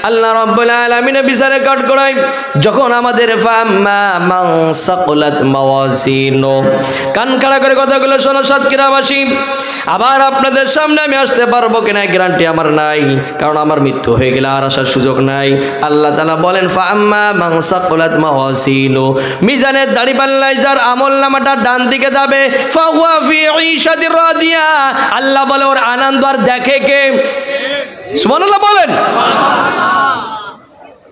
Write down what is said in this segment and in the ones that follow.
আল্লাহ রাব্বুল আলামিন বিচারে কাট করাই যখন আমাদের ফাম্মা মান সাকুলাত মাওয়াজিনু কান খাড়া করে কথাগুলো শোনো সাতক্ষীরাবাসী আবার আপনাদের সামনে আমি আসতে পারবো কিনা গ্যারান্টি আমার নাই কারণ আমার মৃত্যু হয়ে গেলে আর আসার সুযোগ নাই আল্লাহ তাআলা বলেন ফাম্মা মান সাকুলাত মাওয়াজিনু মিজানের দাড়িপাল্লায় যার আমলনামাটা ডান দিকে যাবে ফাহুয়া ফি ঈশাতির রাদিয়া আল্লাহ বলে ওর আনন্দ আর দেখে কে সুবহানাল্লাহ বলেন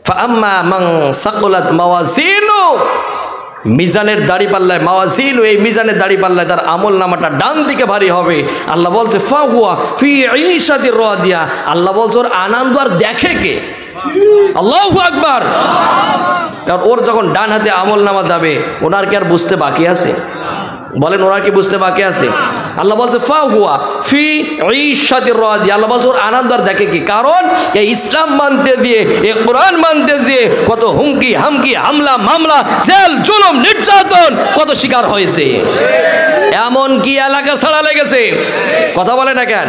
ফাম্মা মান সাকুলাত মাওয়াজিনু মিজানের দাড়িপাল্লায় মাওয়াজিনু এই মিজানের দাড়িপাল্লায় তার আমলনামাটা ডান দিকে ভারী হবে আল্লাহ বলছে ফাহুয়া ফি ঈশাতির রাদিয়া আল্লাহ বলছে ওর আনন্দ আর দেখে কে আল্লাহু আকবার কারণ ওর যখন ডান হাতে আমলনামা যাবে ওনার কি আর বুঝতে বাকি আছে বলেন ওরা কি বুঝতে বাকি আছে আল্লাহ বলছে ফাহুয়া ফি ঈশাতির রাদিয়া আল্লাহ বলছে ওর আনন্দ আর দেখে কি কারণ এই ইসলাম মানতে দিয়ে এই কোরআন মানতে দিয়ে কত হুমকি হামকি হামলা মামলা জেল জুলুম নির্যাতন কত শিকার হয়েছে এমন কি এলাকা ছাড়া লেগেছে কথা বলে না কেন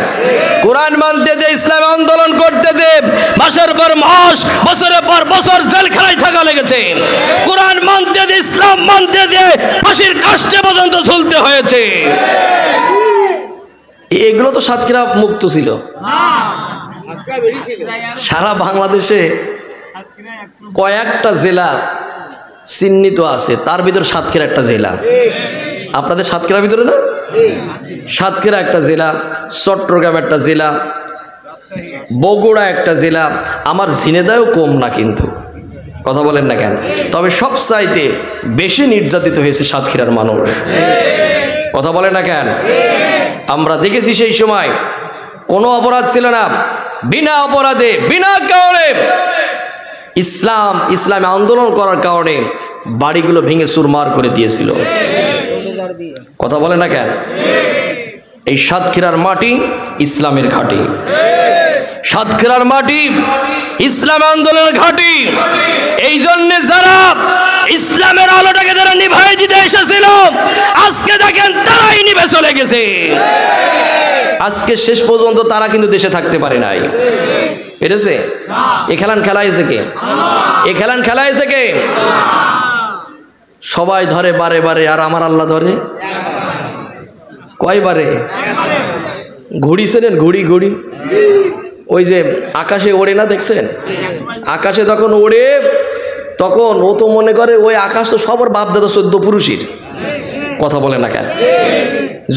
কোরআন মানতে দিয়ে ইসলাম আন্দোলন করতে দিয়ে মাসের পর মাস বছরের পর বছর জেলখানায় থাকা লেগেছে কোরআন মানতে দিয়ে ইসলাম মানতে দিয়ে ফাঁসির কাস্টে পর্যন্ত ঝুলতে হয়েছে এগুলো তো সাতক্ষীরা মুক্ত ছিল সারা বাংলাদেশে কয়েকটা জেলা চিহ্নিত আছে তার ভিতর সাতক্ষীরা একটা জেলা আপনাদের সাতক্ষীরার ভিতরে না সাতক্ষীরা একটা জেলা চট্টগ্রাম একটা জেলা বগুড়া একটা জেলা আমার ঝিনেদাও কম না কিন্তু কথা বলেন না কেন তবে সবচাইতে বেশি নির্যাতিত হয়েছে সাতক্ষীরার মানুষ কথা বলে না কেন আমরা দেখেছি সেই সময় কোনো অপরাধ ছিল না বিনা অপরাধে বিনা কারণে ইসলামে আন্দোলন করার কারণে বাড়িগুলো ভেঙে চুরমার করে দিয়েছিল কথা বলে না কেন এই সাতক্ষীরার মাটি ইসলামের ঘাঁটি সাতক্ষীরার মাটি ইসলাম আন্দোলনের ঘাঁটি এই জন্য যারা ইসলামের আলোটাকে যারা নিভাই দিতে এসেছিল আজকে দেখেন তারাই নিভে চলে গেছে আজকে শেষ পর্যন্ত তারা কিন্তু দেশে থাকতে পারে নাই পেরেছে এ খেলান খেলাইছে কে এ খেলান খেলাইছে কে সবাই ধরে বারে বারে আর আমার আল্লাহ ধরে কয়বারে ঘুড়ি চেনেন ঘুড়ি ঘুড়ি ওই যে আকাশে ওড়ে না দেখছেন আকাশে তখন ওড়ে তখন ও তো মনে করে ওই আকাশ তো সবার বাপ দাদা 14 পুরুষের কথা বলে না কেন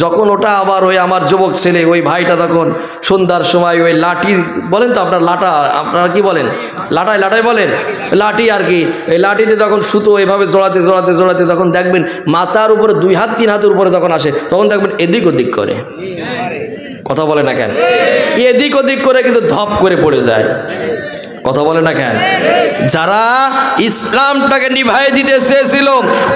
যখন ওটা আবার ওই আমার যুবক ছেলে ওই ভাইটা তখন সন্ধ্যার সময় ওই লাঠি বলেন তো আপনার লাটা আপনারা কি বলেন লাটাই লাটাই বলেন লাঠি আর কি এই লাঠিতে তখন সুতো এইভাবে জোড়াতে জোড়াতে জোড়াতে তখন দেখবেন মাথার উপরে 2 হাত 3 হাতের উপরে তখন আসে তখন দেখবেন এদিক ওদিক করে কথা বলে না কেন এদিক ওদিক করে কিন্তু ধপ করে পড়ে যায় কথা বলে না কেন যারা ইসলামটাকে নিভাই দিতে চেয়েছিল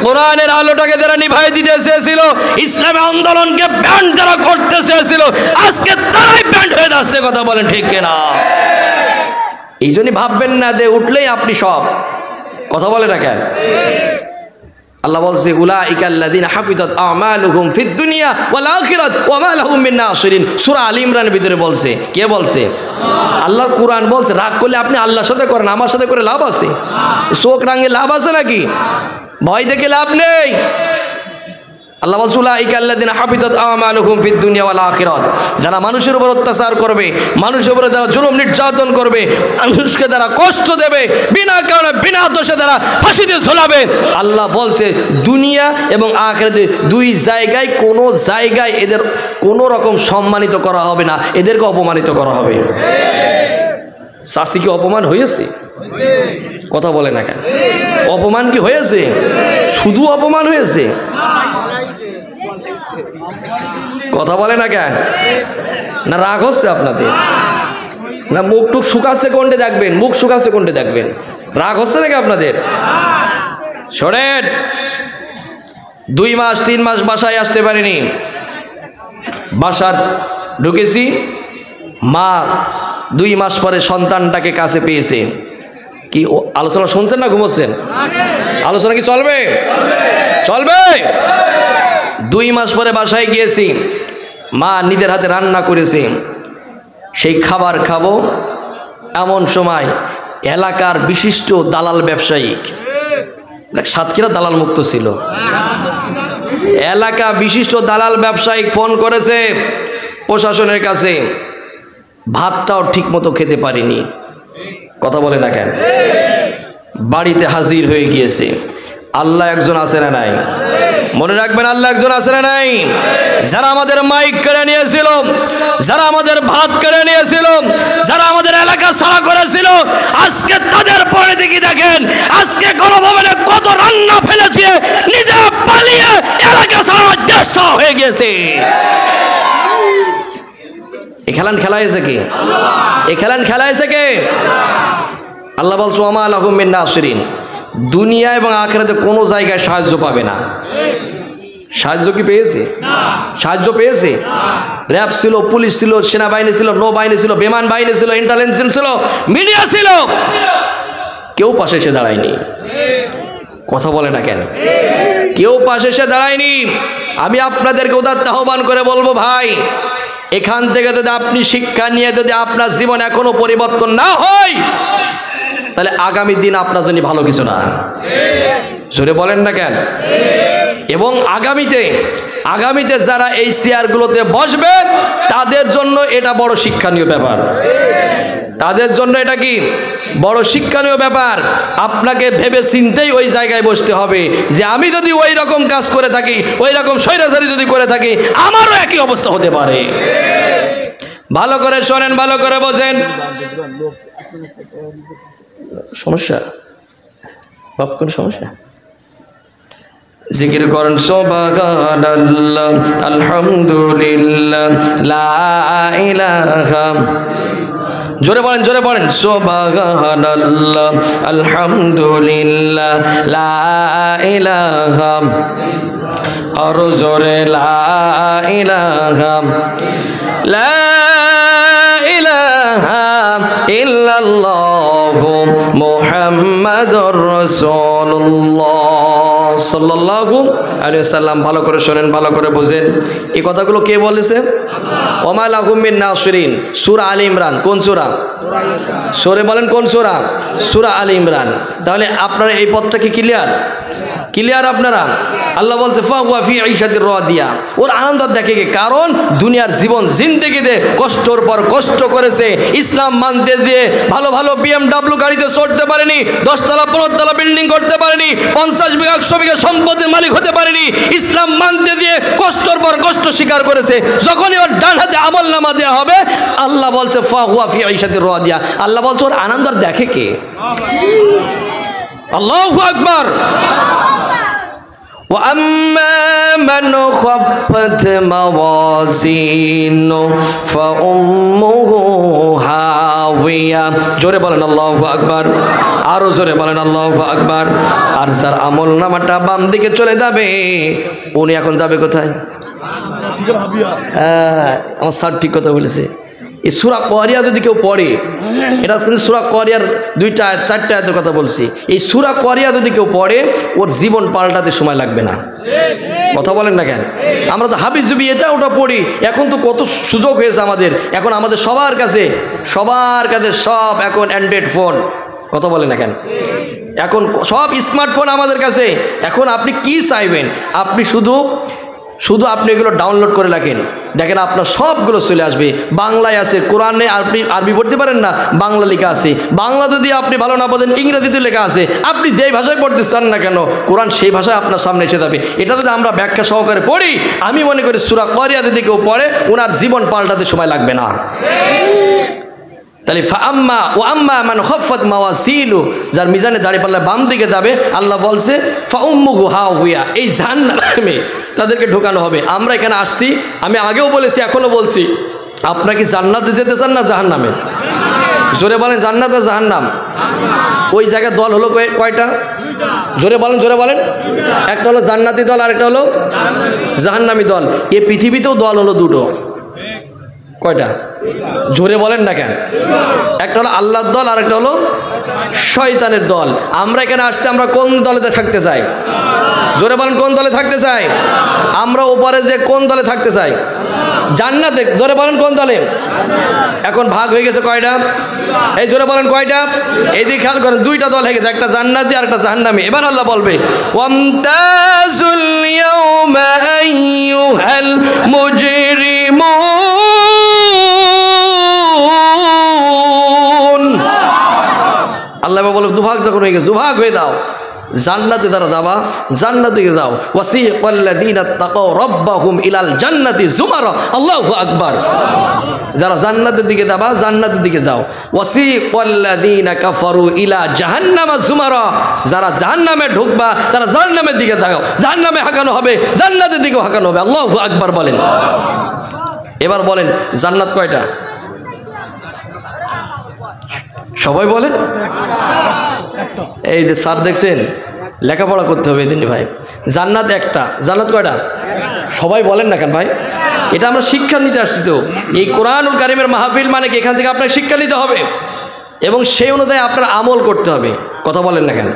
কোরআনের আলোটাকে যারা নিভাই দিতে চেয়েছিল ইসলামের আন্দোলনকে ব্যান্ড যারা করতে চেয়েছিল আজকে তারাই ব্যান্ড হয়ে যাচ্ছে কথা বলেন ঠিক কিনা এই জন্যই ভাববেন না যে উঠলেই আপনি সব কথা বলে না কেন আল্লাহ বলছে উলাইকাল্লাযিনা হাবিতাত আমালুহুম ফিদ দুনিয়া ওয়াল আখিরাত ওয়া মা লাহুম মিন নাসিরিন সূরা আলী ইমরানের ভিতরে বলছে কে বলছে আল্লাহর কুরআন বলছে রাগ করলে আপনি আল্লাহর সাথে করেন আমার সাথে করে লাভ আছে চোখ রাঙে লাভ আছে নাকি ভয় দেখে লাভ নেই আল্লাহ বলছে উলাইকাল্লাযিনা হাবিতাত আমালুহুম ফিদ দুনিয়া ওয়াল আখিরাত যারা মানুষের উপর অত্যাচার করবে মানুষের উপরে যারা জুলুম নির্যাতন করবে মানুষকে যারা কষ্ট দেবে বিনা কারণে বিনা দোষে যারা ফাঁসি দিয়ে ঝোলাবে আল্লাহ বলছে দুনিয়া এবং আখিরাতে দুই জায়গায় কোনো জায়গায় এদের কোনো রকম সম্মানিত করা হবে না এদেরকে অপমানিত করা হবে শাসিকে অপমান হয়েছে কথা বলে না কেন অপমান কি হয়েছে শুধু অপমান হয়েছে কথা বলে না কেন না রাগ হচ্ছে আপনাদের না মুখ টুক শুকাচ্ছে কোনটা দেখবেন মুখ শুকাচ্ছে কোনটা দেখবেন রাগ হচ্ছে নাকি আপনাদের শোনেন 2 মাস 3 মাস বাসায় আসতে পারিনি বাসার ঢুকেছি মা 2 মাস পরে সন্তানটাকে কাছে পেয়েছে কি আলোচনা শুনছেন না ঘুমোচ্ছেন আলোচনা কি চলবে চলবে 2 মাস পরে বাসায় গিয়েছি মা নিজের হাতে রান্না করেছে সেই খাবার খাবো এমন সময় এলাকার বিশিষ্ট দালাল ব্যবসায়িক, সাতক্ষীরা দালাল মুক্ত ছিল, এলাকা বিশিষ্ট দালাল ব্যবসায়িক ফোন করেছে প্রশাসনের কাছে, ভাতটাও ঠিক মতো খেতে পারিনি, কথা বলে না কেন, বাড়িতে হাজির হয়ে গিয়েছে। আল্লাহ একজন আছে না নাই? মনে রাখবেন, আল্লাহ একজন আছে না নাই? যারা আমাদের মাইক কেড়ে নিয়েছিল, যারা আমাদের ভাত কেড়ে নিয়েছিল, যারা আমাদের এলাকা ছাড়া করেছিল, আজকে তাদের পরে দেখি দেখেন আজকে গণভবনে কত রান্না ফেলেছে, নিজে পালিয়ে এলাকা ছাড়া দেশ ছাড়া হয়ে গিয়েছে। এই খেলান খেলাইছে কে? এই খেলান খেলাইছে কে? আল্লাহ বলছো ওমা লাহুম মিন নাসিরিন, দুনিয়া এবং আখিরাতে কোনো জায়গায় সাহায্য পাবে না। সাহায্য কি পেয়েছে? সাহায্য পেয়েছে? র্যাব ছিল, পুলিশ ছিল, সেনাবাহিনী ছিল, নৌবাহিনী ছিল, বিমান বাহিনী ছিল, ইন্টেলিজেন্স ছিল, মিডিয়া ছিল, কেউ পাশে এসে দাঁড়ায়নি। কথা বলে না কেন? কেউ পাশে এসে দাঁড়ায়নি। আমি আপনাদেরকে উদাত্ত আহ্বান করে বলবো, ভাই এখান থেকে যদি আপনি শিক্ষা নিয়ে যদি আপনার জীবন এখনো পরিবর্তন না হয়, তাহলে আগামী দিন আপনার জন্য ভালো কিছু না। জোরে বলেন না কেন? এবং আগামীতে যারা এই চেয়ারগুলোতে বসবে তাদের জন্য এটা বড় শিক্ষণীয় ব্যাপার, তাদের জন্য এটা কি বড় শিক্ষণীয় ব্যাপার। আপনাকে ভেবে চিন্তেই ওই জায়গায় বসতে হবে যে আমি যদি ওই রকম কাজ করে থাকি, ওই রকম স্বৈরাচারী যদি করে থাকি, আমারও একই অবস্থা হতে পারে। ভালো করে শোনেন, ভালো করে বোঝেন। সমস্যা বাপ, কোন সমস্যা? জিকির করেন সুবহানাল্লাহ, আলহামদুলিল্লাহ, লা ইলাহা, জোরে বলেন, জোরে বলেন, সুবহানাল্লাহ, আলহামদুলিল্লাহ, লা ইলাহা, আর জোরে লা ইলাহা, লা ইলাহা ইল্লাল্লাহু মুহাম্মাদুর রাসূলুল্লাহ সাল্লাল্লাহু আলাইহি ওয়াসাল্লাম। ভালো করে শোনেন, ভালো করে বোঝেন। এই কথাগুলো কে বলেছে? ওমা লাহুম মিন নাসিরিন, সূরা আলে ইমরান। কোন সূরা? সূরা বলেন, কোন সূরা? সূরা আলে ইমরান। তাহলে আপনারা এই পথটা কি ক্লিয়ার আপনারা? আল্লাহ বলছে ফাহুয়া ফি ঈশাতির রাদিয়া, ওর আনন্দ দেখে কে? কারণ দুনিয়ার জীবন জিন্দেগিতে কষ্টর পর কষ্ট করেছে, ইসলাম মানতে দিয়ে ভালো ভালো BMW গাড়িতে চড়তে পারেনি, 10 তলা 15 তলা বিল্ডিং করতে পারেনি, 50 বিঘা 100 বিঘা সম্পদের মালিক হতে পারেনি, ইসলাম মানতে দিয়ে কষ্টর পর কষ্ট স্বীকার করেছে। যখনই ওর ডান হাতে আমলনামা দেওয়া হবে, আল্লাহ বলছে ফাহুয়া ফি ঈশাতির রাদিয়া, আল্লাহ বলছে ওর আনন্দ দেখে কে? আল্লাহু আকবার। وَأَمَّا مَنْ خَفَّتْ مَوَازِينُهُ فَأُمُّهُ هَاوِيَةٌ, জোরে বলেন আল্লাহু আকবার, আরো জোরে বলেন আল্লাহু আকবার। আর যার আমল নামাটা বাম দিকে চলে যাবে, উনি এখন যাবে কোথায়? আমার স্যার ঠিক কথা বলেছে। এই সূরা কোয়ারিয়া যদি কেউ পড়ে, এটা কিন্তু সূরা কোয়ারিয়ার 2টা 4টা আয়াতের কথা বলছি, এই সূরা কোয়ারিয়া যদি কেউ পড়ে, ওর জীবন পাল্টাতে সময় লাগবে না। কথা বলেন না কেন? আমরা তো হাবিজুবি এটা ওটা পড়ি, এখন তো কত সুযোগ হয়েছে আমাদের, এখন আমাদের সবার কাছে সব এখন অ্যান্ড্রয়েড ফোন। কথা বলেন না কেন? এখন সব স্মার্টফোন আমাদের কাছে। এখন আপনি কি চাইবেন, আপনি শুধু আপনি এগুলো ডাউনলোড করে রাখেন, দেখেন আপনার সবগুলো চলে আসবে। বাংলায় আছে, কোরআনে আপনি আরবি পড়তে পারেন না, বাংলা লেখা আছে। বাংলা যদি আপনি ভালো না পড়েন, ইংরেজিতে লেখা আছে। আপনি যেই ভাষায় পড়তে চান না কেন, কোরআন সেই ভাষায় আপনার সামনে এসে যাবে। এটা যদি আমরা ব্যাখ্যা সহকারে পড়ি, আমি মনে করি সূরা কোয়ারিয়া যদি কেউ পড়ে, ওনার জীবন পাল্টাতে সময় লাগবে না। তাহলে আম্মা মান খাফাত মাওয়াজিনু, যার মিজানে দাঁড়িয়ে পাল্লা বাম দিকে যাবে, আল্লাহ বলছে ফাউম্মুহু হাওয়া, এই জাহান্নামে তাদেরকে ঢোকানো হবে। আমরা এখানে আসছি, আমি আগেও বলেছি, এখনো বলছি, আপনারা কি জান্নাতে যেতে চান না জাহান্নামে? জোরে বলেন, জান্নাত আর জাহান্নাম। ওই জায়গায় দল হলো কয়টা? জোরে বলেন, জোরে বলেন। একটা হলো জান্নাতি দল, আর একটা হলো জাহান্নামী দল। এই পৃথিবীতেও দল হলো দুটো। কয়টা? জোরে বলেন না কেন? একটা হলো আল্লাহর দল, আর একটা হলো শয়তানের দল। আমরা এখানে আসতে আমরা কোন দলে থাকতে চাই? জোরে বলেন, কোন দলে থাকতে চাই? আমরা ওপারে যে কোন দলে থাকতে চাই? জান্নাতে। জোরে বলেন কোন দলে? এখন ভাগ হয়ে গেছে কয়টা? এই জোরে বলেন কয়টা? এই দিকে খেয়াল করেন, দুইটা দল হয়ে গেছে, একটা জান্নাতি আর একটা জাহান্নামী। এবার আল্লাহ বলবে ওয়ামতাজুল ইয়াউমা আইয়ুহাল মুজরিমুন। আল্লাহ বলবে দুভাগ যখন হয়ে গেছে, দুভাগ হয়ে দাও, জান্নাতে দ্বারা যাবা, জান্নাতে যাও। ওয়াসিকাল্লাযীনা তাকাউ রাব্বাহুম ইলাল জান্নাতি যুমারা। আল্লাহু আকবার। যারা জান্নাতের দিকে যাবা, জান্নাতের দিকে যাও। ওয়াসিকাল্লাযীনা কাফারু ইলা জাহান্নামা যুমারা। যারা জাহান্নামে ঢুকবা তারা জাহান্নামের দিকে যাও, জাহান্নামে হাঁকানো হবে, জান্নাতের দিকেও হাঁকানো হবে। আল্লাহু আকবার বলেন। এবার বলেন জান্নাত কয়টা? সবাই বলেন। এই যে স্যার দেখছেন, লেখাপড়া করতে হবে তিনি ভাই। জান্নাত একটা। জান্নাত কয়টা? সবাই বলেন না কেন ভাই? এটা আমরা শিক্ষা নিতে আসছি তো। এই কোরআনুল কারীমের মাহফিল মানে কি এখান থেকে আপনাকে শিক্ষা নিতে হবে এবং সেই অনুযায়ী আপনার আমল করতে হবে। কথা বলেন না কেন?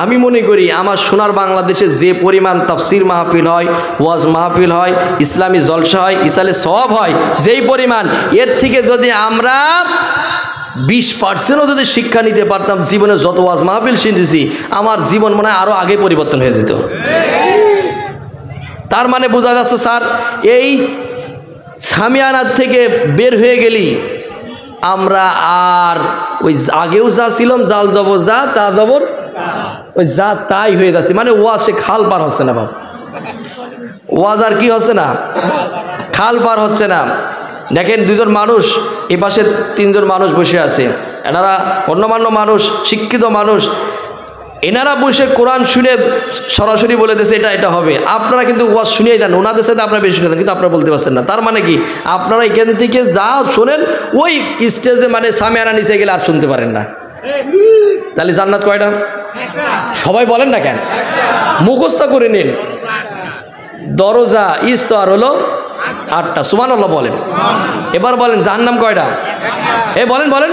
আমি মনে করি আমার সোনার বাংলাদেশে যে পরিমাণ তাফসির মাহফিল হয়, ওয়াজ মাহফিল হয়, ইসলামী জলসা হয়, ইসালে সওয়াব হয়, যেই পরিমাণ, এর থেকে যদি আমরা 20%ও যদি শিক্ষা নিতে পারতাম, জীবনে যত ওয়াজ মাহফিল শুনেছি আমার জীবন মনে হয় আরও আগে পরিবর্তন হয়ে যেত। তার মানে বোঝা যাচ্ছে স্যার, এই সামিয়ানার থেকে বের হয়ে গেলি আমরা আর ওই আগেও যা ছিলাম, জাল জবর যা তা জবর ওই যা তাই হয়ে যাচ্ছে। মানে ওয়াজ সে খাল পার হচ্ছে না বাবা, ওয়াজ আর কি হচ্ছে না, খাল পার হচ্ছে না। দেখেন দুজন মানুষ, এ পাশে তিনজন মানুষ বসে আছে, এনারা গণ্যমান্য মানুষ, শিক্ষিত মানুষ, এনারা বসে কোরআন শুনে সরাসরি বলে দিয়েছে এটা এটা হবে। আপনারা কিন্তু ওয়াজ শুনিয়ে যান, ওনাদের সাথে আপনারা বেশি শুনে যান, কিন্তু আপনারা বলতে পারছেন না। তার মানে কি আপনারা এখান থেকে যা শোনেন ওই স্টেজে মানে সামিয়ানা নিচে গেলে আর শুনতে পারেন না। তাহলে জান্নাত কয়টা? সবাই বলেন না কেন? মুখস্থ করে নিন। দরজা স্তর হলো 8টা। সুবহানাল্লাহ বলেন। এবার বলেন জাহান্নাম কয়টা? এ বলেন বলেন।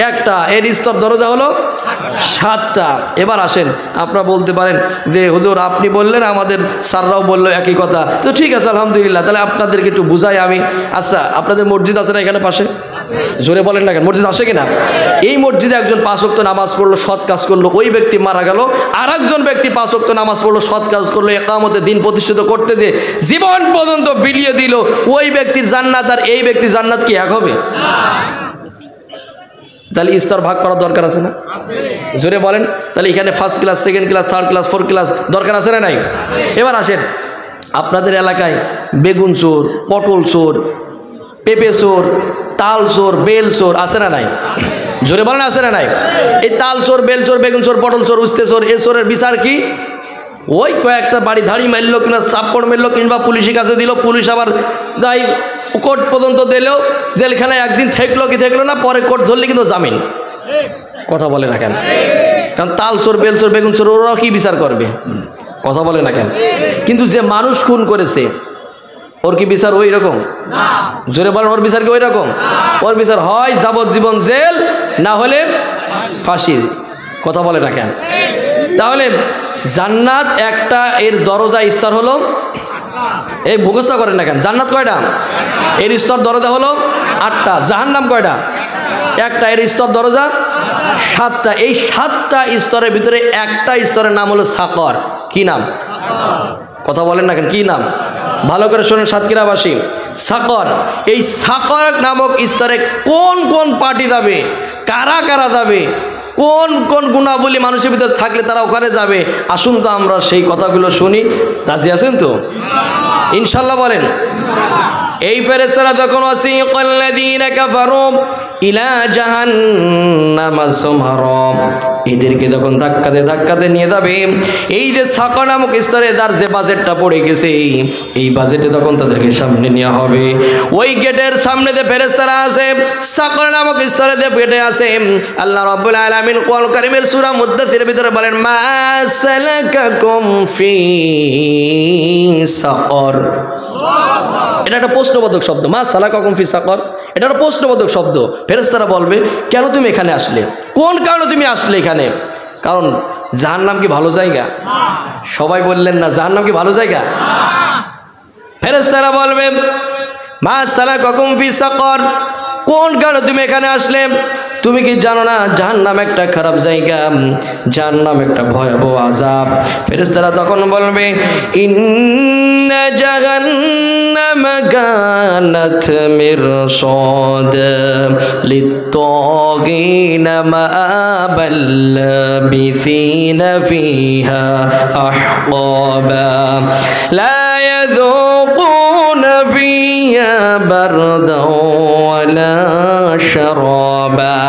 একটা। এর স্তর দরজা হলো 7টা। এবার আসেন, আপনারা বলতে পারেন যে হুজুর আপনি বললেন, আমাদের স্যাররাও বললো একই কথা, তো ঠিক আছে আলহামদুলিল্লাহ। তাহলে আপনাদেরকে একটু বুঝাই আমি। আচ্ছা, আপনাদের মসজিদ আছে না এখানে পাশে? জোরে বলেন না কেন? মসজিদ আছে কিনা? এই মসজিদে একজন 5 ওয়াক্ত নামাজ পড়লো, সৎ কাজ করলো, ওই ব্যক্তি মারা গেল। আর একজন ব্যক্তি 5 ওয়াক্ত নামাজ পড়লো, সৎ কাজ করলো, ইকামতে দিন প্রতিষ্ঠিত করতে যে জীবন পর্যন্ত বিলিয়ে দিল, ওই ব্যক্তির জান্নাত আর এই ব্যক্তির জান্নাত কি এক হবে? তাহলে স্তর ভাগ করার দরকার আছে না? জোরে বলেন। তাহলে এখানে first class, second class, third class, fourth class দরকার আছে না নাই? এবার আসেন, আপনাদের এলাকায় বেগুন চোর, পটল চোর, পেঁপে চোর, তাল চোর, বেল চোর আছে না নাই? জোরে বলেন আছে না নাই? এই তাল চোর, বেল চোর, বেগুন চোর, পটল চোর, উস্তে চোর, এ চোরের বিচার কি? ওই কয়েকটা বাড়ি ধাড়ি মারলো, কিংবা চাপ্পড় মারলো, কিংবা পুলিশের কাছে দিল, পুলিশ আবার যাই কোর্ট পর্যন্ত দিল, জেলখানায় একদিন থাকলো কি থাকলো না, পরে কোর্ট ধরলে কিন্তু জামিন। কথা বলে না কেন? কারণ তাল চোর, বেল চোর, বেগুন চোর ওরাও কি বিচার করবে? কথা বলে না কেন? কিন্তু যে মানুষ খুন করেছে ওর কি বিচার ওই রকম? জোরে বলেন, ওর বিচার কি ওই রকম? ওর বিচার হয় যাবজ্জীবন জেল, না হলে ফাঁসি। কথা বলে না কেন? তাহলে জান্নাত একটা, এর দরজা স্তর হলো, এই মুখস্থ করেন না কেন? জান্নাত কয়টা? এর স্তর দরজা হলো 8টা। জাহান্নাম কয়টা? একটা। এর স্তর দরজা 7টা। এই 7টা স্তরের ভিতরে একটা স্তরের নাম হলো সাকর। কি নাম? কথা বলেন না কেন? কি নাম? ভালো করে শোনেন সাতক্ষীরাবাসী, সাকর। এই সাকর নামক স্তরে কোন কোন পার্টি যাবে, কারা কারা যাবে, কোন কোন গুণাবলী মানুষের ভিতরে থাকলে তারা ওখানে যাবে, আসুন তো আমরা সেই কথাগুলো শুনি। রাজি আছেন তো? ইনশাল্লাহ বলেন। এই ফেরেশতারা যখন ওয়াসিকাল্লাযীনা কাফারু ইলা জাহান্নামা যুমারা, এদেরকে যখন ধাক্কাতে নিয়ে যাবে, এই যে সাকর নামক স্তরে তার যে বাজেটটা পড়ে গেছে, এই বাজেটে তখন তাদেরকে সামনে নেওয়া হবে। ওই গেটের সামনে যে ফেরেশতারা আছে, সাকর নামক স্তরে যে গেটে আছে, আল্লাহ রাব্বুল আলামিন কোরআন কারীমের সূরা মুদ্দাসিরের ভিতরে বলেন, মা সালাকাকুম ফি সাকর। এটা একটা প্রশ্নবোধক শব্দ। মা সালাকাকুম ফি সাকর, এটা একটা প্রশ্নবোধক শব্দ। ফেরেশতারা বলবে, কেন তুমি এখানে আসলে? কোন কারণে তুমি আসলে এখানে? কারণ জাহান্নাম কি ভালো জায়গা? সবাই বললেন না, জাহান্নাম কি ভালো জায়গা? ফেরেশতারা বলবে মা সালাকাকুম ফি সাকার, কোন কারণে তুমি এখানে আসলে? তুমি কি জানো না জাহান্নাম একটা খারাপ জায়গা, জাহান্নাম একটা ভয়াবহ আযাব। ফেরেশতারা তখন বলবে ইন্না জাহান্নাম কানাত মিরসাদ লিত-তাগিনা মাআবাল লাবিসিনা ফিহা আহকাবা লা ইয়াযুকুনা ফিহা বারদাও ওয়ালা শারাবা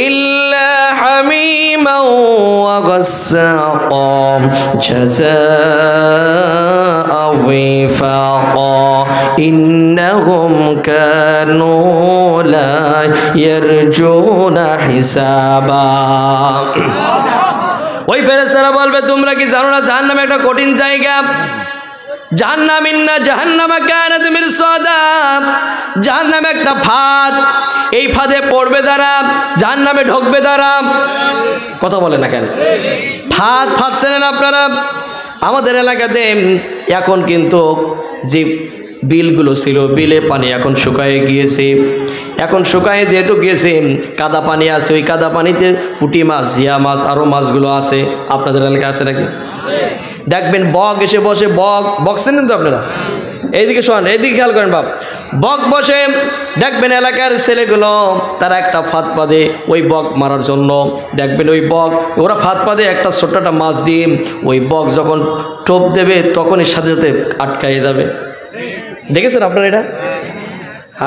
ইল্লা হামিমান ওয়া গাসসাকা জাযাআ ওয়িফাকা ইন্নাহুম কানু লা ইয়ারজুনা হিসাবা। ওই ফেরেশতারা বলবে তোমরা কি জানো না জাহান্নাম একটা কঠিন জায়গা? জাহান্নাম ইন্না জাহান্নামা কানাত মিরসাদা, জাহান্নাম একটা ফাঁদ, এই ফাঁদে পড়বে যারা জাহান্নামে ঢুকবে তারা। কথা বলে না কেন? ফাঁদ চেনেন আপনারা? আমাদের এলাকাতে এখন কিন্তু যে বিলগুলো ছিল, বিলে পানি এখন শুকায়ে গিয়েছে। এখন শুকায়ে যেহেতু গিয়েছে, কাদা পানি আছে, ওই কাদা পানিতে পুঁটি মাছ, জিয়া মাছ, আরও মাছগুলো আছে। আপনাদের এলাকায় আছে নাকি? দেখবেন বক এসে বসে, বক চেনেন তো আপনারা? এইদিকে শোন, এইদিকে খেয়াল করেন বাপ, বক বসে দেখবেন এলাকার ছেলেগুলো তারা একটা ফাঁদ পাদে ওই বক মারার জন্য। দেখবেন ওই বক ওরা ফাঁদ পাদে একটা ছোট্টটা মাছ দিয়ে ওই বক যখন টোপ দেবে তখনই সাথে সাথে আটকায়ে যাবে। দেখেছেন আপনারা এটা?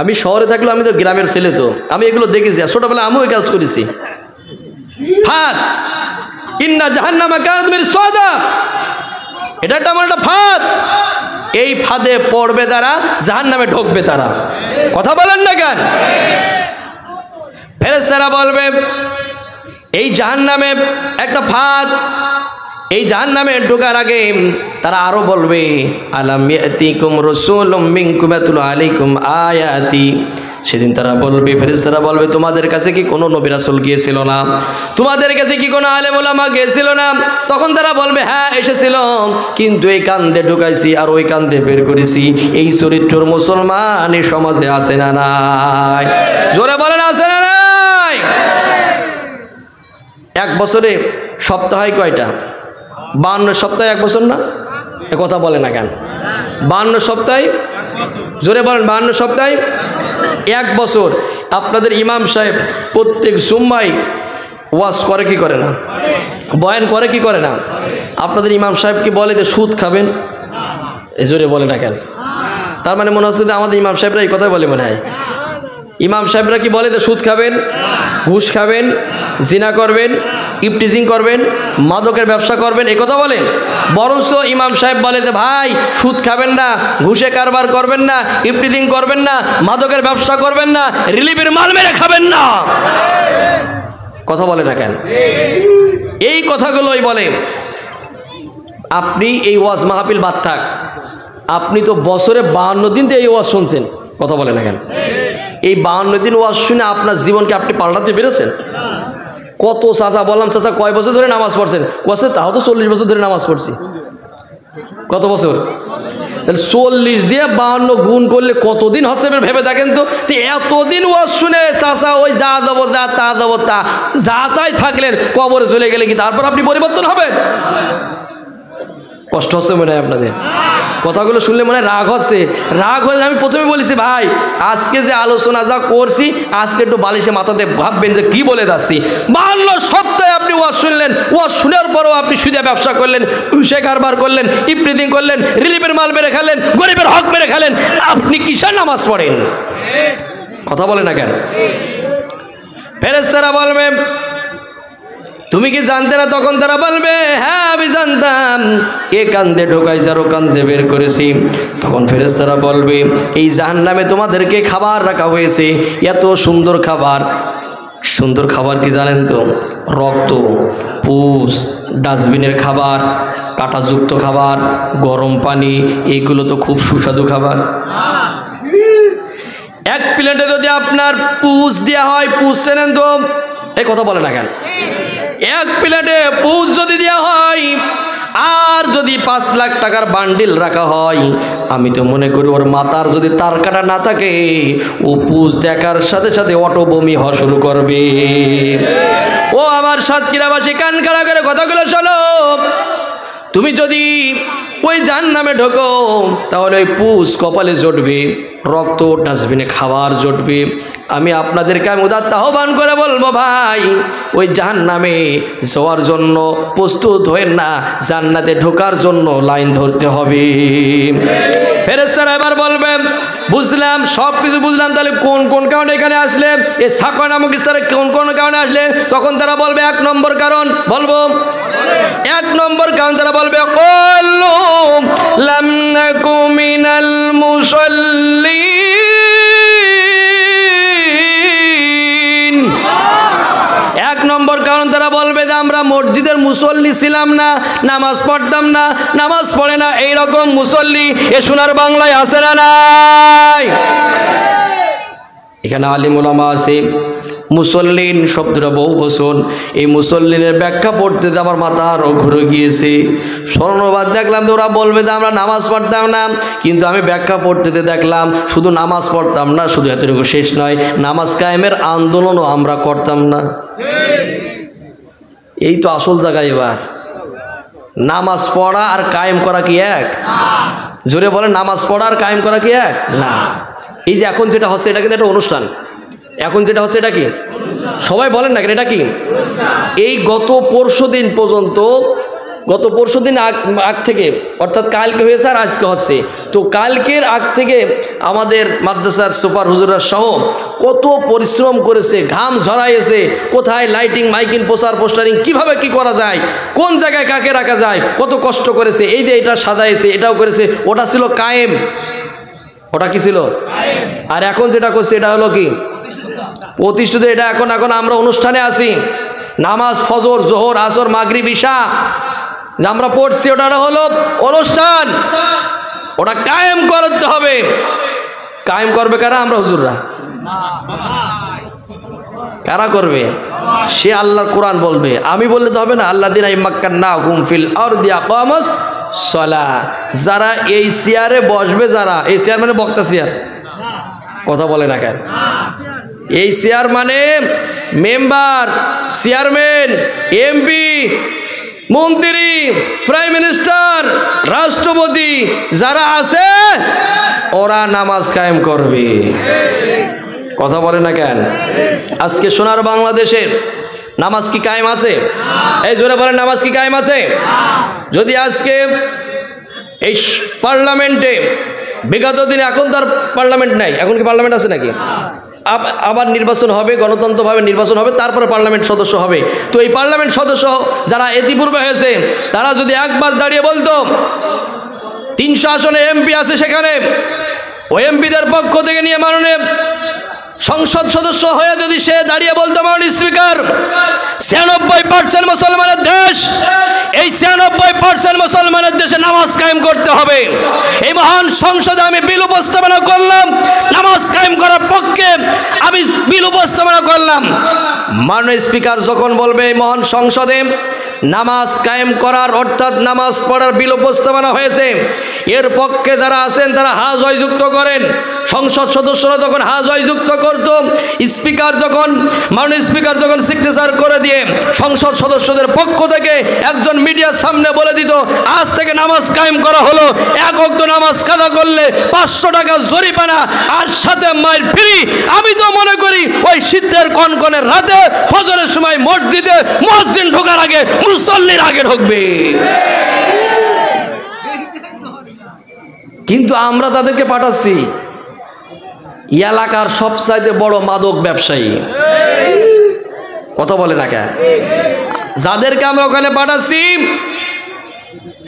আমি শহরে থাকলেও আমি তো গ্রামের ছেলে, তো আমি এগুলো দেখেছি, আর ছোটবেলায় আমিও এই কাজ করেছি। ফাঁদ, ইন্না জাহান্নামা কানাত মিরসাদা, এটা আমার একটা ফাঁদ, এই ফাঁদে পড়বে তারা, জাহান্নামে ঢুকবে তারা। কথা বলেন না কেন? ফেরেশতারা বলবে এই জাহান্নামে একটা ফাঁদ, এই জাহান্নামে ঢোকার আগে তারা আরো বলবে আলাম ইয়াতিকুম রাসূলুম মিনকুম ইয়াতলু আলাইকুম আয়াতি। সেদিন তারা বলবে, ফেরেশতারা বলবে তোমাদের কাছে কি কোনো নবী রাসূল গিয়েছিল না? তোমাদের কাছে কি কোনো আলেম ওলামা গিয়েছিল না? তখন তারা বলবে হ্যাঁ এসেছিল, কিন্তু এই কান্দে ঢুকাইছি আর ওই কান্দে বের করেছি। এই চরিত্রর মুসলমান এই সমাজে আছে না নাই? জোরে বলেন আছে না নাই? এক বছরে সপ্তাহ হয় কয়টা? 52 সপ্তাহে এক বছর না? এ কথা বলে না কেন? 52 সপ্তাহে, জোরে বলেন 52 সপ্তাহে এক বছর। আপনাদের ইমাম সাহেব প্রত্যেক জুম্মায় ওয়াজ করে কি করে না? বয়ান করে কি করে না? আপনাদের ইমাম সাহেব কি বলে যে সুদ খাবেন? এ জোরে বলে না কেন? তার মানে মনে হচ্ছে যে আমাদের ইমাম সাহেবরা এই কথাই বলে মনে হয়। ইমাম সাহেবরা কি বলে যে সুদ খাবেন, ঘুষ খাবেন, জিনা করবেন, ইফটিজিং করবেন, মাদকের ব্যবসা করবেন, এই কথা বলেন? বরঞ্চ ইমাম সাহেব বলে যে ভাই সুদ খাবেন না, ঘুষে কারবার করবেন না, ইফটিজিং করবেন না, মাদকের ব্যবসা করবেন না, রিলিফের মাল মেরে খাবেন না। কথা বলে না কেন? এই কথাগুলোই বলে। আপনি এই ওয়াজ মাহফিল বাদ থাক, আপনি তো বছরে 52 দিন তো এই ওয়াজ শুনছেন। কথা বলে না কেন? এই 52 দিন ওয়াজ শুনে আপনার জীবনকে আপনি পাল্টাতে পেরেছেন? কত চাচা বললাম, চাচা কয় বছর ধরে নামাজ পড়ছেন? বছর তাও তো 40 বছর ধরে নামাজ পড়ছি। কত বছর? তাহলে 40 দিয়ে 52 গুণ করলে কতদিন হচ্ছে ভেবে দেখেন তো। এতদিন ওয়াজ শুনে চাচা ওই যা যাবো যা তা যাবো তা যা তাই থাকলেন, কবরে চলে গেলে কি তারপর আপনি পরিবর্তন হবেন? কষ্ট হচ্ছে মনে হয় আপনাদের? কথাগুলো শুনলে মনে হয় রাগ হচ্ছে। রাগ হলে আমি প্রথমে বলেছি ভাই আজকে যে আলোচনা যা করছি আজকে একটু বালিশে মাথাতে ভাববেন যে কি বলে যাচ্ছি। 52 সপ্তাহে আপনি ওয়াজ শুনলেন, ওয়াজ শোনার পরেও আপনি সুদে ব্যবসা করলেন, ঘুষে কারবার করলেন, ইফটিজিং করলেন, রিলিফের মাল মেরে খেলেন, গরিবের হক মেরে খেলেন, আপনি কিসের নামাজ পড়েন? কথা বলে না কেন? ফেরেশতারা বলবে তুমি কি জানতে না? তখন তারা বলবে হ্যাঁ আমি জানতাম, এ কান্দে ঢোকাইছে আর ও কান্দে বের করেছি। তখন ফেরেশতারা বলবে এই জাহান্নামে তোমাদেরকে খাবার রাখা হয়েছে, এত সুন্দর খাবার। সুন্দর খাবার কি জানেন তো? রক্ত, পুষ, ডাস্টবিনের খাবার, কাঁটাযুক্ত খাবার, গরম পানি, এইগুলো তো খুব সুস্বাদু খাবার। এক প্লেটে যদি আপনার পুষ দেওয়া হয়, পুষ চেনেন তো? এই কথা বলে না কেন? এক প্লেটে পুষ যদি দেওয়া হয় আর যদি 5 লাখ টাকার বান্ডিল রাখা হয়, আমি তো মনে করি ওর মাথার যদি তার কাটা না থাকে, ও পুজ দেখার সাথে সাথে অটো বমি হওয়া শুরু করবে। ও আমার সাতক্ষীরাবাসী, কান খাড়া করে কথাগুলো শোনো। তুমি যদি ওই জাহান্নামে ঢোকো, তাহলে ওই পুজ কপালে জুটবে, রক্ত ডাস্টবিনে খাবার জুটবে। আমি আপনাদেরকে আমি উদাত্ত আহ্বান করে বলবো, ভাই ওই জাহান্নামে যাওয়ার জন্য প্রস্তুত হয়েন না, জান্নাতে ঢোকার জন্য লাইন ধরতে হবে। ফেরেশতারা এবার বলবে, বুঝলাম, সব কিছু বুঝলাম, তাহলে কোন কোন কারণে এখানে আসলে, এই সাকওয়া নামক স্থানে কোন কোন কারণে আসলে? তখন তারা বলবে 1 নম্বর কারণ, বলবো 1 নম্বর কারণ তারা বলবে, ক্বালু লাম নাকু মিনাল মুসাল্লিন। 1 নম্বর কারণ তারা বলবে যে আমরা মসজিদের মুসল্লি ছিলাম না, নামাজ পড়তাম না, নামাজ পড়ে না, এইরকম মুসল্লি এ সোনার বাংলায় আছে না নাই? এখানে আলিম উলামা আছে। মুসল্লিন শব্দটা বহু বচন। এই মুসল্লিনের ব্যাখ্যা পড়তে আমার মাথা আরও ঘুরে গিয়েছে। স্মরণবাদ দেখলাম তো ওরা বলবে যে আমরা নামাজ পড়তাম না, কিন্তু আমি ব্যাখ্যা পড়তে দেখলাম শুধু নামাজ পড়তাম না, শুধু এতটুকু শেষ নয়, নামাজ কায়েমের আন্দোলনও আমরা করতাম না। এই তো আসল জায়গা। এবার নামাজ পড়া আর কায়েম করা কি এক? জোরে বলে, নামাজ পড়া আর কায়েম করা কি এক? না। এই যে এখন যেটা হচ্ছে, এটা কিন্তু একটা অনুষ্ঠান। এখন যেটা হচ্ছে এটা কি? সবাই বলেন না, এটা কি? এই গত পরশুদিন পর্যন্ত, গত পরশুদিন আগ থেকে, অর্থাৎ কালকে হয়েছে আর আজকে হচ্ছে, তো কালকের আগ থেকে আমাদের মাদ্রাসার সুপার হুজুররা সহ কত পরিশ্রম করেছে, ঘাম ঝরাইয়েছে, কোথায় লাইটিং, মাইকিং, প্রচার, পোস্টারিং, কিভাবে কি করা যায়, কোন জায়গায় কাকে রাখা যায়, কত কষ্ট করেছে। এই যে এটা সাজাইছে, এটাও করেছে, ওটা ছিল কায়েম। ওটা কি ছিল? আর এখন যেটা করছে এটা হলো কি? প্রতিষ্ঠিত। এটা এখন আমরা অনুষ্ঠানে আছি। নামাজ, ফজর, জোহর, আসর, মাগরিব, ইশা যে আমরা পড়ছি, ওটা হলো অনুষ্ঠান। ওটা কায়েম করতে হবে। কায়েম করবে কারা? আমরা হুজুররা। কারা করবে? সে আল্লাহর কোরআন বলবে, আমি বললে তো হবে না। আল্লাযিনা ইম্মাক্কান্নাহুম ফিল আরদি আকামাস সালাহ। যারা এই চেয়ারে বসবে, যারা এই চেয়ার মানে বক্তা চেয়ার, কথা বলে না কেন? এই চেয়ার মানে মেম্বার, চেয়ারম্যান, এমপি, মন্ত্রী, প্রাইম মিনিস্টার, রাষ্ট্রপতি যারা আছে, ওরা নামাজ কায়েম করবে। কথা বলে না কেন? আজকে সোনার বাংলাদেশে নামাজ কি কায়েম আছে? এই জোরে বলেন, নামাজ কি কায়েম আছে? যদি আজকে এই পার্লামেন্টে, বিগত দিনে, এখন তার পার্লামেন্ট নাই, এখন কি পার্লামেন্ট আছে নাকি? আবার নির্বাচন হবে, গণতন্ত্রভাবে নির্বাচন হবে, তারপরে পার্লামেন্ট সদস্য হবে। তো এই পার্লামেন্ট সদস্য যারা ইতিপূর্বে হয়েছে, তারা যদি একবার দাঁড়িয়ে বলতো, 300 আসনে এমপি আছে, সেখানে ওই এমপিদের পক্ষ থেকে নিয়ে মাননীয় সংসদ সদস্য হয়ে যদি সে দাঁড়িয়ে বলতো, মাননীয় স্পিকার, 96% মুসলমানের দেশ, এই 96% মুসলমানের দেশে নামাজ কায়েম করতে হবে। এই মহান সংসদে আমি বিল উপস্থাপনা করলাম, নামাজ কায়েম করার পক্ষে আমি বিল উপস্থাপনা করলাম। মাননীয় স্পিকার যখন বলবে এই মহান সংসদে নামাজ কায়েম করার, অর্থাৎ নামাজ পড়ার বিল উপস্থাপনা হয়েছে, এর পক্ষে যারা আছেন তারা হা জয়যুক্ত করেন। সংসদ সদস্যরা যখন হা জয়যুক্ত করত, মাননীয় স্পিকার যখন সিগনেচার করে দিয়ে সংসদ সদস্যদের পক্ষ থেকে একজন মিডিয়ার সামনে বলে দিত, আজ থেকে নামাজ কায়েম করা হলো, 1 ওয়াক্ত নামাজ কাজা করলে 500 টাকা জরিমানা আর সাথে মাইর ফ্রি। আমি তো মনে করি ওই শীতের কনকনের রাতে ফজরের সময় মসজিদে মুয়াজ্জিন ঢোকার আগে মুসল্লির আগে ঢুকবে। কিন্তু আমরা তাদেরকে পাঠাচ্ছি এলাকার সবচাইতে বড় মাদক ব্যবসায়ী, কথা বলে না কেন? যাদেরকে আমরা ওখানে পাঠাচ্ছি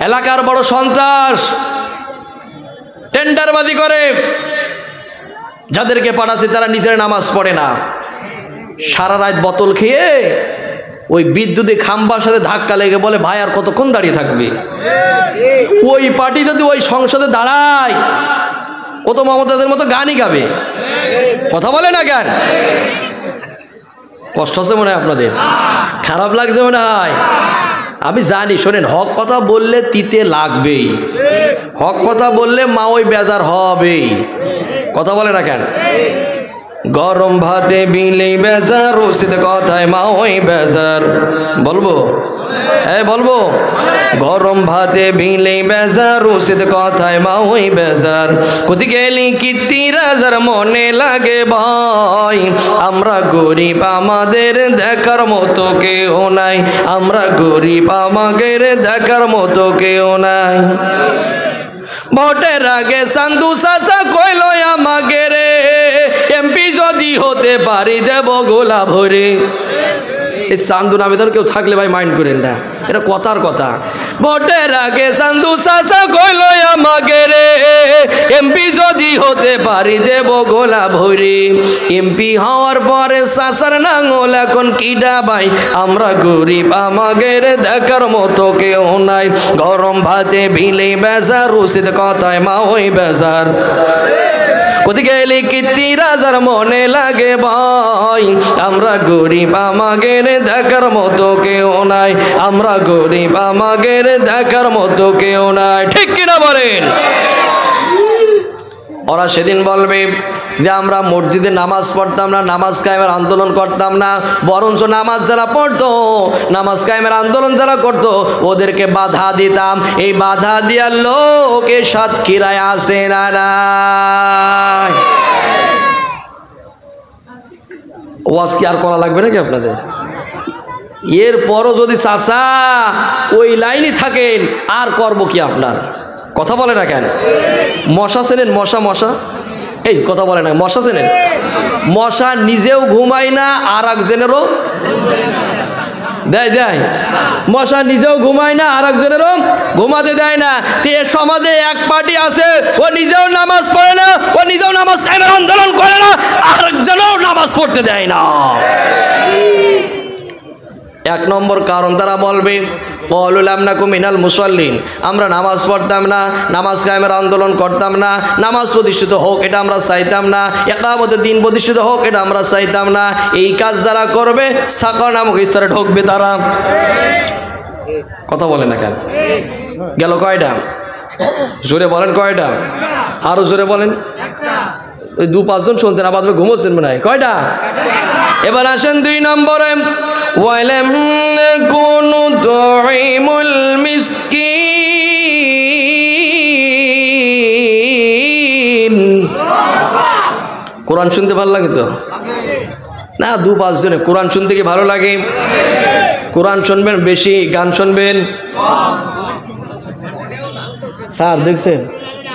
এলাকার বড় সন্ত্রাস, টেন্ডারবাজি করে, যাদেরকে পাঠাচ্ছি তারা নিজের নামাজ পড়ে না, সারা রাত বোতল খেয়ে ওই বিদ্যুতের খাম্বার সাথে ধাক্কা লেগে বলে, ভাই আর কতক্ষণ দাঁড়িয়ে থাকবে? ওই পার্টি যদি ওই সংসদে দাঁড়ায়, ও তো মমতাজের মতো গানই গাবে, কথা বলে না কেন? কষ্ট হচ্ছে মনে হয় আপনাদের? খারাপ লাগছে মনে হয়? আমি জানি, শোনেন, হক কথা বললে তিতে লাগবেই, হক কথা বললে মা ওই বেজার হবেই। কথা বলে না কেন? গরম ভাতে বিলেই বেজার, রসিদ কথায় মা ওই বেজার। বলবো? হ্যাঁ বলবো। গরম ভাতে বিলেই বেজার, রসিদ কথায় মা ওই বেজার। কোথি গেলি কীর্তি রাজার মনে লাগে ভয়, আমরা গরিব আমাদের দেখার মতো কেউ নাই, আমরা গরিব আমাদের দেখার মতো কেউ নাই। ভোটের আগে সান্দু চাচা কইল আমাকে রে, এমপি যদি হতে পারি দেব গোলা ভরে। এই চান্দু নামে ধর কেউ থাকলে ভাই মাইন্ড করেন না, এটা কথার কথা। ভোটের আগে চান্দু চাচা কইল আমাকে রে, এমপি যদি হতে পারি দেব গোলা ভরে। এমপি হওয়ার পরে চাচার নাঙ্গল এখন কিডা ভাই, আমরা গরিব আমাদের দেখার মতো কেউ নাই। গরম ভাতে বিলে বেজার, রসিদ কথায় মা ওই বেজার। কোথি গেলি কীর্তি রাজার মনে লাগে ভয়, আমরা গরিব আমাদের দেখার মতো কেউ নাই, আমরা গরিব আমাদের দেখার মতো কেউ নাই। ঠিক কিনা বলেন? ওরা সেদিন বলবে যে আমরা মসজিদে নামাজ পড়তাম না, নামাজ কায়েমের আন্দোলন করতাম না, বরঞ্চ নামাজ যারা পড়তো, নামাজ কায়েমের আন্দোলন যারা করতো ওদেরকে বাধা দিতাম। এই বাধা দেওয়ার লোক এ সাতক্ষীরায় আসে না নাই? ওয়াজ কি আর করা লাগবে নাকি আপনাদের? এরপরও যদি চাচা ওই লাইনে থাকেন আর করব কি আপনার? কথা বলে না কেন? মশা চেনেন? মশা, মশা, এই কথা বলে না, মশা চেনেন? মশা নিজেও ঘুমায় না আর একজনেরও দেয় দেয়। মশা নিজেও ঘুমায় না আর একজনেরও ঘুমাতে দেয় না। তে সমাজে এক পার্টি আছে, ও নিজেও নামাজ পড়ে না, ও নিজেও নামাজ আন্দোলন করে না, আর একজনও নামাজ পড়তে দেয় না। এক নম্বর কারণ তারা বলবে মিনাল মুসল্লিন, আমরা নামাজ পড়তাম না, নামাজ কায়েমের আন্দোলন করতাম না, নামাজ প্রতিষ্ঠিত হোক এটা আমরা চাইতাম না, ইকামতের দিন প্রতিষ্ঠিত হোক এটা আমরা চাইতাম না। এই কাজ যারা করবে সাকর নামক স্তরে ঢুকবে তারা। কথা বলে না কেন? গেল কয়টা? জোরে বলেন কয়টা? আরো জোরে বলেন। ওই 2-5 জন শুনছেন, আবার ঘুমোচ্ছেন মনে হয়। কয়টা? এবার আসেন 2 নম্বরে, ওয়ালাম নাকুনু তুইমুল মিসকিন। কোরআন শুনতে ভালো লাগে তো না? 2-5 জনে কোরআন শুনতে কি ভালো লাগে? কোরআন শুনবেন বেশি, গান শুনবেন স্যার দেখছেন,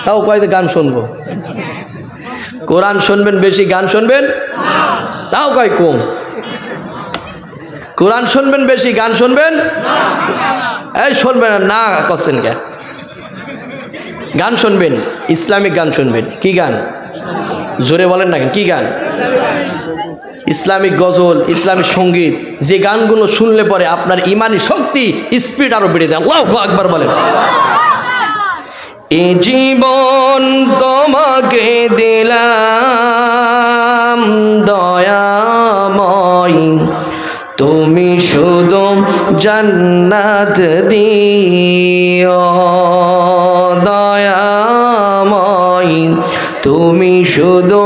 তাও কয়তে গান শুনবো। কোরআন শুনবেন বেশি, গান শুনবেন তাও কয় কম। কোরআন শুনবেন বেশি, গান শুনবেন এই শুনবেন না করছেন কে? গান শুনবেন, ইসলামিক গান শুনবেন। কি গান? জোরে বলেন না, কি গান? ইসলামিক গজল, ইসলামিক সঙ্গীত, যে গানগুলো শুনলে পরে আপনার ইমানি শক্তি, স্পিড আরো বেড়ে যায়। আল্লাহু আকবার বলেন। এ জীবন তোমাকে দিলাম দয়াময়, তুমি শুধু জান্নাত দিও দয়াময়, তুমি শুধু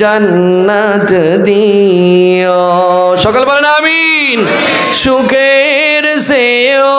জান্নাত দিও। সকল বলেন আমিন। সুখের চেয়েও